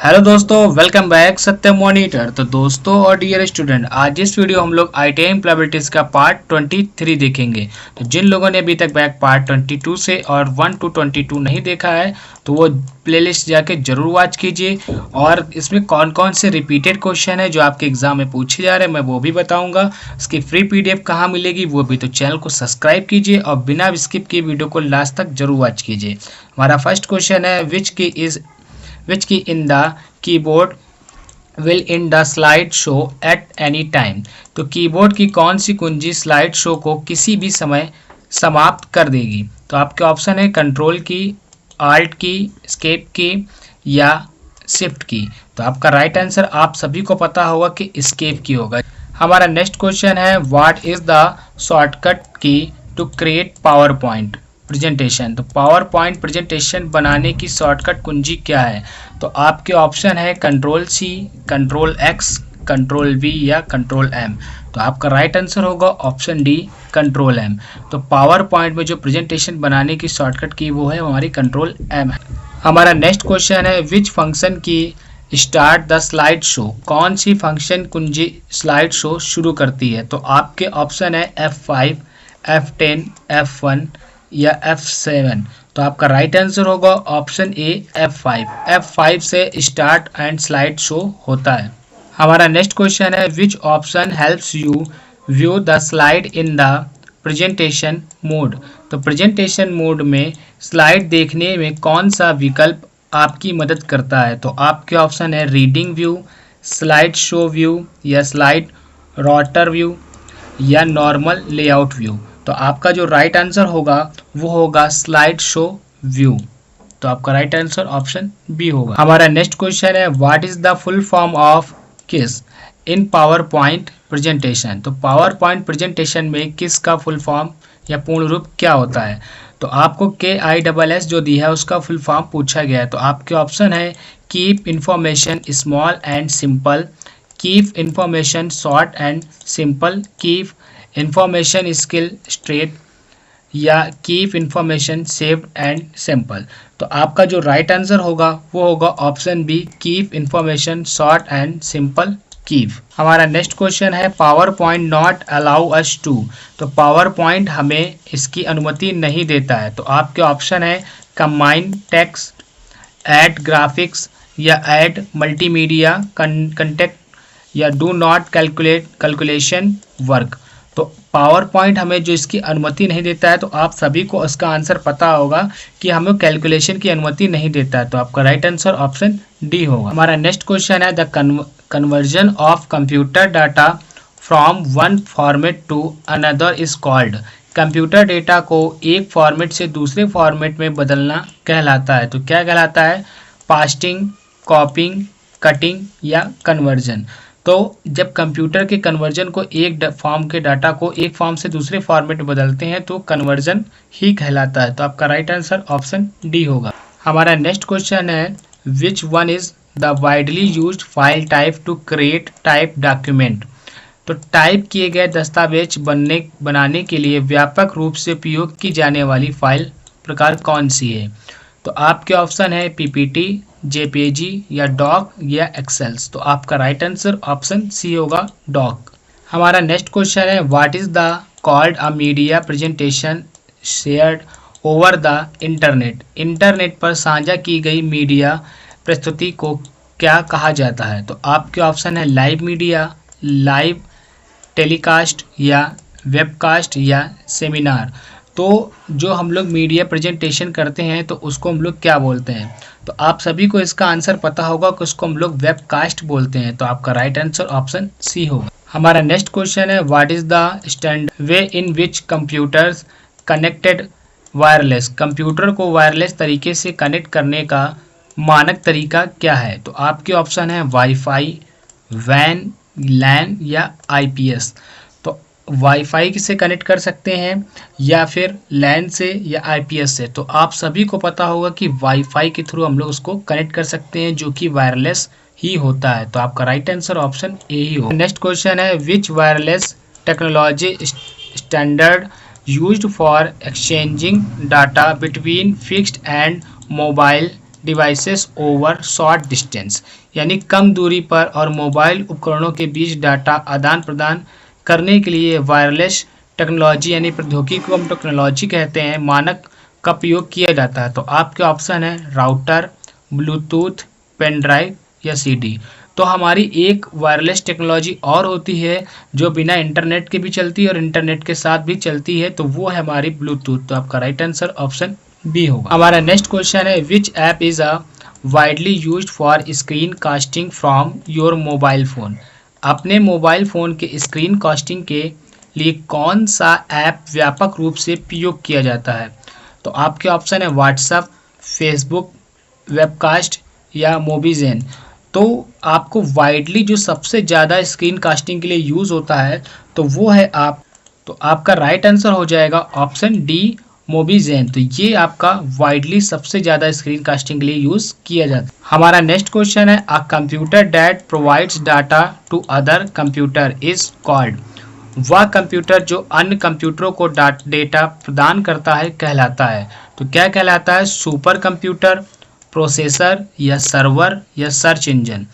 Hello दोस्तों, welcome back सत्यम monitor. तो दोस्तों और डियर स्टूडेंट, आज इस वीडियो हम लोग IIT एम्प्लॉयबिलिटीज का पार्ट 23 देखेंगे। तो जिन लोगों ने अभी तक बैक पार्ट 22 से और 1 to 22 नहीं देखा है तो वो प्लेलिस्ट जाके जरूर वॉच कीजिए। और इसमें कौन कौन से रिपीटेड क्वेश्चन है जो आपके एग्जाम में पूछे जा रहे हैं मैं वो भी बताऊंगा। इसकी फ्री PDF कहाँ मिलेगी वो भी। तो चैनल को सब्सक्राइब कीजिए और बिना स्किप किए वीडियो को लास्ट तक जरूर वॉच कीजिए। हमारा फर्स्ट क्वेश्चन है which key in the keyboard will end the slide show at any time। तो कीबोर्ड की कौन सी कुंजी स्लाइड शो को किसी भी समय समाप्त कर देगी। तो आपके ऑप्शन है कंट्रोल की, आल्ट की, एस्केप की या शिफ्ट की। तो आपका राइट आंसर आप सभी को पता होगा कि एस्केप की होगा। हमारा नेक्स्ट क्वेश्चन है what is the shortcut key to create PowerPoint presentation. तो पावर पॉइंट प्रेजेंटेशन बनाने की शॉर्टकट कुंजी क्या है। तो आपके ऑप्शन है control C, control X, control V या कंट्रोल M। तो आपका राइट आंसर होगा ऑप्शन डी, कंट्रोल M। तो पावर पॉइंट में जो प्रेजेंटेशन बनाने की शॉर्टकट की वो है हमारी कंट्रोल M है। हमारा नेक्स्ट क्वेश्चन है विच फंक्शन की स्टार्ट द स्लाइड शो। कौन सी फंक्शन कुंजी स्लाइड शो शुरू करती है। तो आपके ऑप्शन है F5, F10, F1 या F7। तो आपका राइट आंसर होगा ऑप्शन ए, F5। F5 से स्टार्ट एंड स्लाइड शो होता है। हमारा नेक्स्ट क्वेश्चन है which option helps you view the slide in the presentation mode. तो प्रेजेंटेशन मोड में स्लाइड देखने में कौन सा विकल्प आपकी मदद करता है। तो आपके ऑप्शन है reading view, slide show view या स्लाइड रोटर व्यू या नॉर्मल लेआउट व्यू। तो आपका जो राइट आंसर होगा वो होगा स्लाइड शो व्यू। तो आपका राइट आंसर ऑप्शन बी होगा। हमारा नेक्स्ट क्वेश्चन है what is the full form of किस इन पावर पॉइंट प्रेजेंटेशन। तो पावर पॉइंट प्रेजेंटेशन में किस का फुल फॉर्म या पूर्ण रूप क्या होता है। तो आपको KISS जो दी है उसका फुल फॉर्म पूछा गया है। तो आपके ऑप्शन है keep information small and simple, keep information short and simple, keep information skill straight या keep information saved and simple. तो आपका जो राइट आंसर होगा वो होगा option B, keep information short and simple keep. हमारा नेक्स्ट क्वेश्चन है PowerPoint not allow us to. तो पावर पॉइंट हमें इसकी अनुमति नहीं देता है। तो आपके ऑप्शन है कंबाइन टेक्स्ट, ऐड ग्राफिक्स या ऐड मल्टीमीडिया कंटेक्ट या डू नॉट कैलकुलेशन वर्क। तो पावर पॉइंट हमें जो इसकी अनुमति नहीं देता है तो आप सभी को इसका आंसर पता होगा कि हमें कैलकुलेशन की अनुमति नहीं देता है। तो आपका राइट आंसर ऑप्शन डी होगा। हमारा नेक्स्ट क्वेश्चन है the conversion of computer data from one format to another is called. Computer data को एक फॉर्मेट से दूसरे फॉर्मेट में बदलना कहलाता है। तो क्या कहलाता है, पास्टिंग, कॉपिंग, कटिंग या कन्वर्जन। तो जब कंप्यूटर के कन्वर्जन को एक फॉर्म के डाटा को एक फॉर्म से दूसरे फॉर्मेट में बदलते हैं तो कन्वर्जन ही कहलाता है। तो आपका राइट आंसर ऑप्शन डी होगा। हमारा नेक्स्ट क्वेश्चन है which one is the widely used file type two create type document. तो टाइप किए गए दस्तावेज बनाने के लिए व्यापक रूप से उपयोग की जाने वाली फाइल प्रकार कौन सी है। तो आपके ऑप्शन है PPT, JPG या डॉक या एक्सेल्स। तो आपका राइट आंसर ऑप्शन सी होगा, डॉक। हमारा नेक्स्ट क्वेश्चन है what is the called a media presentation shared over the internet. Internet पर साझा की गई मीडिया प्रस्तुति को क्या कहा जाता है। तो आपके ऑप्शन है लाइव मीडिया, लाइव टेलीकास्ट या वेबकास्ट या सेमिनार। तो जो हम लोग मीडिया प्रेजेंटेशन करते हैं तो उसको हम लोग क्या बोलते हैं। तो आप सभी को इसका आंसर पता होगा कि उसको हम लोग वेबकास्ट बोलते हैं। तो आपका राइट आंसर ऑप्शन सी होगा। हमारा नेक्स्ट क्वेश्चन है what is the standard way in which computers connected wireless. Computer को वायरलेस तरीके से कनेक्ट करने का मानक तरीका क्या है। तो आपके ऑप्शन है वाईफाई, वैन, लैन या IPS। तो वाईफाई से कनेक्ट कर सकते हैं या फिर लैन से या IPS से। तो आप सभी को पता होगा कि वाईफाई के थ्रू हम लोग उसको कनेक्ट कर सकते हैं जो कि वायरलेस ही होता है। तो आपका राइट आंसर ऑप्शन ए ही होगा। नेक्स्ट क्वेश्चन है which wireless technology standard used for exchanging data between fixed and mobile devices over short distance, यानी कम दूरी पर और मोबाइल उपकरणों के बीच डाटा आदान प्रदान करने के लिए वायरलेस टेक्नोलॉजी यानी प्रौद्योगिकी को हम टेक्नोलॉजी कहते हैं, मानक का प्रयोग किया जाता है। तो आपके ऑप्शन है राउटर, ब्लूटूथ, पेन ड्राइव या सीडी। तो हमारी एक वायरलेस टेक्नोलॉजी और होती है जो बिना इंटरनेट के भी चलती है और इंटरनेट के साथ भी चलती है, तो वो है हमारी ब्लूटूथ। तो आपका राइट आंसर ऑप्शन बी होगा। हमारा नेक्स्ट क्वेश्चन है विच app is a widely used for screen casting from your mobile phone. अपने मोबाइल फ़ोन के स्क्रीन कास्टिंग के लिए कौन सा ऐप व्यापक रूप से प्रयोग किया जाता है? तो आपके ऑप्शन है व्हाट्सएप, फेसबुक, वेबकास्ट या मोबीजेन। तो आपको वाइडली जो सबसे ज़्यादा स्क्रीन कास्टिंग के लिए यूज़ होता है तो वो है तो आपका राइट आंसर हो जाएगा ऑप्शन डी, मोबीजेन। तो ये आपका वाइडली सबसे ज़्यादा स्क्रीन कास्टिंग के लिए यूज़ किया जाता है। हमारा नेक्स्ट क्वेश्चन है a computer that provides data to other computer is called. वह कंप्यूटर जो अन्य कंप्यूटरों को डेटा प्रदान करता है कहलाता है। तो क्या कहलाता है? सुपर कंप्यूटर, प्रोसेसर या सर्वर या सर्च इंजन।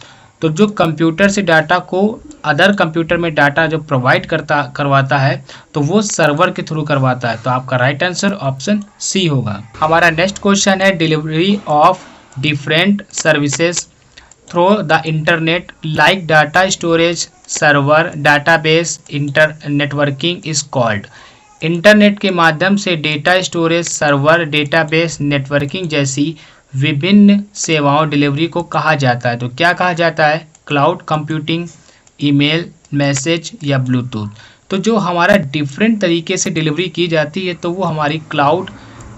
तो जो कंप्यूटर से डाटा को अदर कंप्यूटर में डाटा जो प्रोवाइड करवाता है तो वो सर्वर के थ्रू करवाता है। तो आपका राइट आंसर ऑप्शन सी होगा। हमारा नेक्स्ट क्वेश्चन है delivery of different services through the internet like data storage, server, database, networking is called. Internet के माध्यम से data storage, server, database, networking जैसी विभिन्न सेवाओं डिलीवरी को कहा जाता है। तो क्या कहा जाता है? क्लाउड कंप्यूटिंग, ईमेल, मैसेज या ब्लूटूथ। तो जो हमारा डिफरेंट तरीके से डिलीवरी की जाती है तो वो हमारी क्लाउड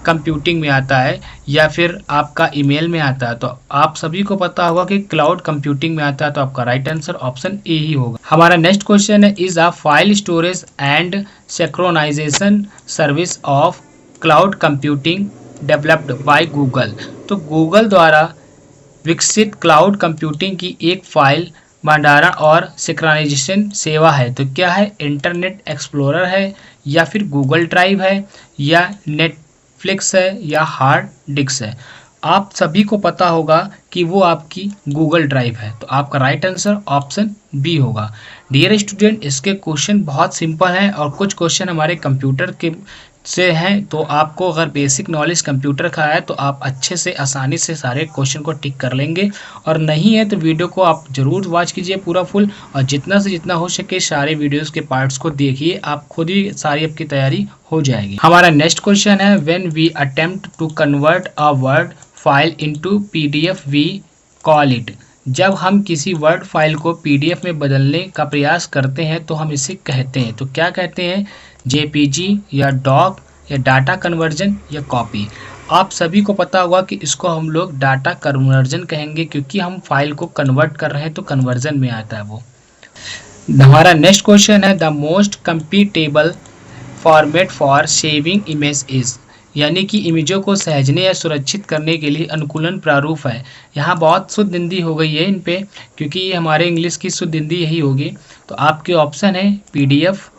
कंप्यूटिंग में आता है या फिर आपका ईमेल में आता है। तो आप सभी को पता होगा कि क्लाउड कंप्यूटिंग में आता है। तो आपका राइट आंसर ऑप्शन ए ही होगा। हमारा नेक्स्ट क्वेश्चन है is a file storage and synchronisation service of cloud computing developed by Google. तो गूगल द्वारा विकसित क्लाउड कंप्यूटिंग की एक फाइल भंडारण और सिंक्रोनाइजेशन सेवा है। तो क्या है? इंटरनेट एक्सप्लोरर है या फिर गूगल ड्राइव है या नेटफ्लिक्स है या हार्ड डिस्क है। आप सभी को पता होगा कि वो आपकी गूगल ड्राइव है। तो आपका राइट आंसर ऑप्शन बी होगा। डियर स्टूडेंट, इसके क्वेश्चन बहुत सिंपल हैं और कुछ क्वेश्चन हमारे कंप्यूटर के से हैं। तो आपको अगर बेसिक नॉलेज कंप्यूटर का है तो आप अच्छे से आसानी से सारे क्वेश्चन को टिक कर लेंगे, और नहीं है तो वीडियो को आप ज़रूर वॉच कीजिए पूरा फुल, और जितना से जितना हो सके सारे वीडियोस के पार्ट्स को देखिए, आप खुद ही सारी आपकी तैयारी हो जाएगी। हमारा नेक्स्ट क्वेश्चन है when we attempt to convert a word file into PDF we call it. जब हम किसी वर्ड फाइल को पीडीएफ में बदलने का प्रयास करते हैं तो हम इसे कहते हैं। तो क्या कहते हैं? जेपीजी या डॉक या डाटा कन्वर्जन या कॉपी। आप सभी को पता होगा कि इसको हम लोग डाटा कन्वर्जन कहेंगे क्योंकि हम फाइल को कन्वर्ट कर रहे हैं तो कन्वर्जन में आता है वो। हमारा नेक्स्ट क्वेश्चन है the most compatible format for saving image is. यानी कि इमेजों को सहेजने या सुरक्षित करने के लिए अनुकूलन प्रारूप है। यहाँ बहुत शुद्ध हिंदी हो गई है इन पे क्योंकि ये हमारे इंग्लिश की शुद्ध हिंदी यही होगी। तो आपके ऑप्शन है पीडीएफ,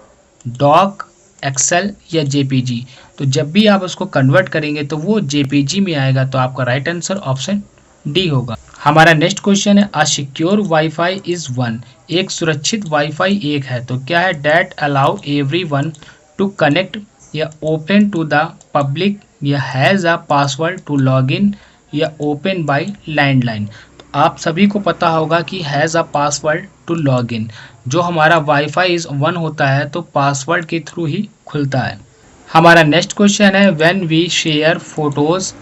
डॉक, एक्सेल या जेपीजी। तो जब भी आप उसको कन्वर्ट करेंगे तो वो जेपीजी में आएगा। तो आपका राइट आंसर ऑप्शन डी होगा। हमारा नेक्स्ट क्वेश्चन है a secure WiFi is one. एक सुरक्षित वाईफाई एक है। तो क्या है? That allow everyone to connect या ओपन टू द पब्लिक या has a password to log in या ओपन बाय लैंडलाइन। तो आप सभी को पता होगा कि has a password to log in. जो हमारा वाईफाई इज वन होता है तो पासवर्ड के थ्रू ही खुलता है। हमारा नेक्स्ट क्वेश्चन है when we share photos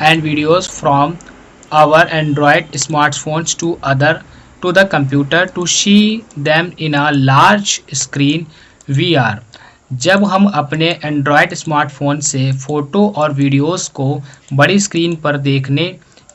and videos from our Android smartphones to the computer to see them in a large screen VR. जब हम अपने एंड्रॉयड स्मार्टफोन से फ़ोटो और वीडियोस को बड़ी स्क्रीन पर देखने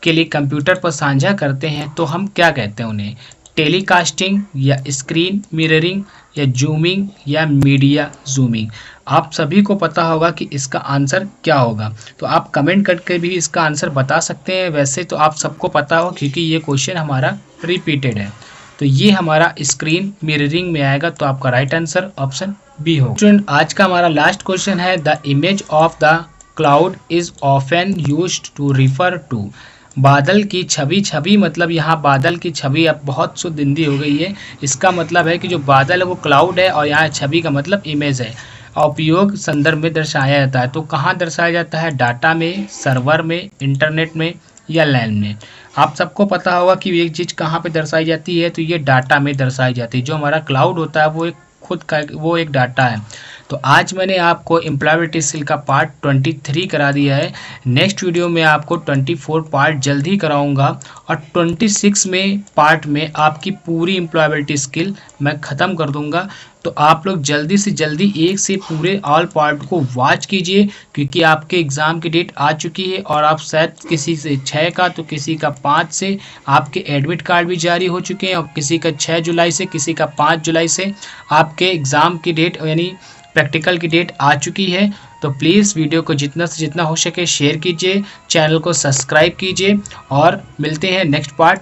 के लिए कंप्यूटर पर साझा करते हैं तो हम क्या कहते हैं उन्हें? टेलीकास्टिंग या स्क्रीन मिररिंग या जूमिंग या मीडिया जूमिंग। आप सभी को पता होगा कि इसका आंसर क्या होगा। तो आप कमेंट करके भी इसका आंसर बता सकते हैं। वैसे तो आप सबको पता हो क्योंकि ये क्वेश्चन हमारा रिपीटेड है। तो ये हमारा स्क्रीन मिररिंग में आएगा। तो आपका राइट आंसर ऑप्शन बी हो। स्टूडेंट, आज का हमारा लास्ट क्वेश्चन है the image of the cloud is often used to refer to. बादल की छवि, छवि मतलब यहाँ बादल की छवि अब बहुत शुद्ध हिंदी हो गई है। इसका मतलब है कि जो बादल है वो क्लाउड है और यहाँ छवि का मतलब इमेज है। उपयोग संदर्भ में दर्शाया जाता है, तो कहाँ दर्शाया जाता है? डाटा में, सर्वर में, इंटरनेट में या लैन में। आप सबको पता होगा कि ये चीज़ कहाँ पे दर्शाई जाती है, तो ये डाटा में दर्शाई जाती है। जो हमारा क्लाउड होता है वो एक खुद का वो एक डाटा है। तो आज मैंने आपको एम्प्लॉयबिलिटी स्किल का पार्ट 23 करा दिया है। नेक्स्ट वीडियो में आपको 24 पार्ट जल्द ही कराऊंगा और 26 में पार्ट में आपकी पूरी एम्प्लॉयबिलिटी स्किल मैं ख़त्म कर दूंगा। तो आप लोग जल्दी से जल्दी एक से पूरे ऑल पार्ट को वॉच कीजिए, क्योंकि आपके एग्ज़ाम की डेट आ चुकी है और आप शायद किसी से 6 का तो किसी का 5 से आपके एडमिट कार्ड भी जारी हो चुके हैं और किसी का 6 जुलाई से, किसी का 5 जुलाई से आपके एग्ज़ाम की डेट यानी प्रैक्टिकल की डेट आ चुकी है। तो प्लीज़ वीडियो को जितना से जितना हो सके शेयर कीजिए, चैनल को सब्सक्राइब कीजिए और मिलते हैं नेक्स्ट पार्ट